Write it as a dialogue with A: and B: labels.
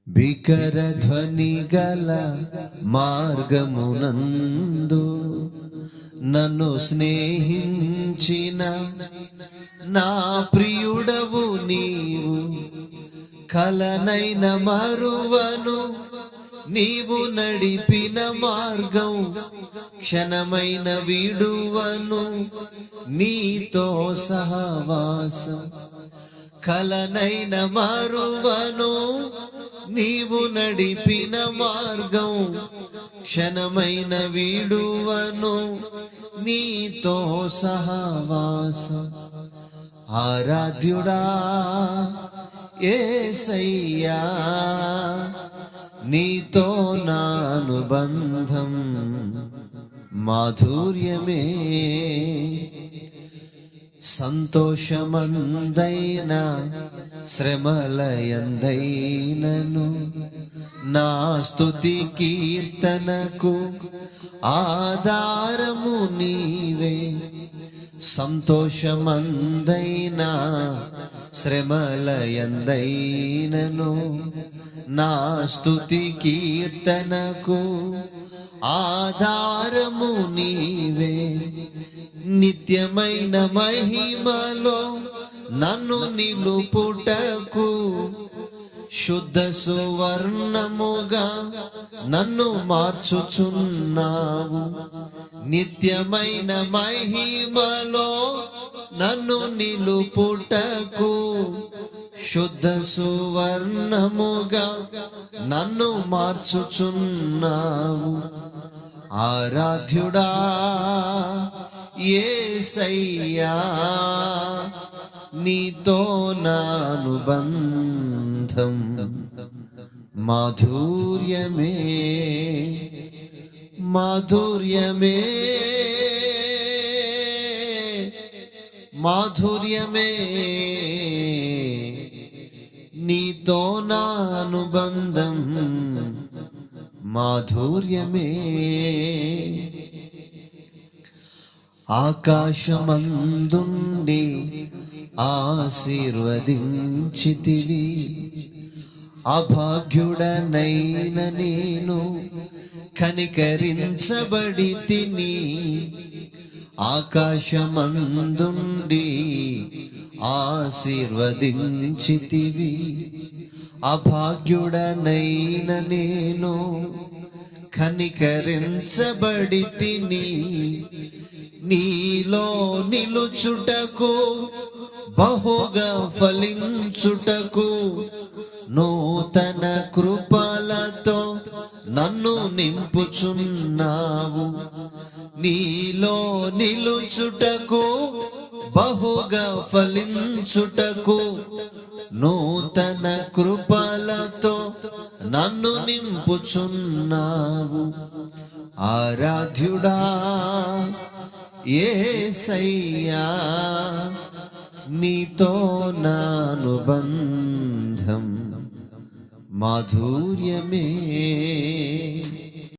A: బికర ధ్వని గల మార్గమునందు నన్ను స్నేహించిన నా ప్రియుడవు నీవు. కలనైన మరువను నీవు నడిపిన మార్గం, క్షణమైన విడువను నీతో సహవాసం. కలనైన మరువను నీవు నడిపిన మార్గం, క్షణమైన విడువను నీతో సహవాసం. ఆరాధ్యుడా యేసయ్యా, నీతో నా అనుబంధం మాధుర్యమే. సంతోషమందైన శ్రమలయందైనను నా స్తుతి కీర్తనకు ఆధారము నీవే. సంతోషమందైన శ్రమలయందైనను నా స్తుతి కీర్తనకు ఆధారము నీవే. నిత్యమైన మహిమలో నన్ను నిలుపుటకు శుద్ధ సువర్ణముగా నన్ను మార్చుచున్నావు. నిత్యమైన మహిమలో నన్ను నిలుపుటకు శుద్ధ సువర్ణముగా నన్ను మార్చుచున్నావు. ఆరాధ్యుడా యేసయ్యా, నీతో నా అనుబంధం మాధుర్యమే, మాధుర్యమే, మాధుర్యమే. నీతో నా అనుబంధం మాధుర్యమే. ఆకాశమందుండి ఆశీర్వదించితివి, అభాగ్యుడనైన నేను కనికరించబడి తిని. ఆకాశమందుండి ఆశీర్వదించితివి, అభాగ్యుడనైన నేను కనికరించబడి తిని. నీలో నిలుచుటకు బహుగా ఫలించుటకు నూతన కృపలతో నన్ను నింపుచున్నావు. నీలో నిలుచుటకు బహుగా ఫలించుటకు నూతన కృపలతో నన్ను నింపుచున్నావు. ఆరాధ్యుడా యేసయ్యా, నీతో నా అనుబంధం మాధుర్యమే.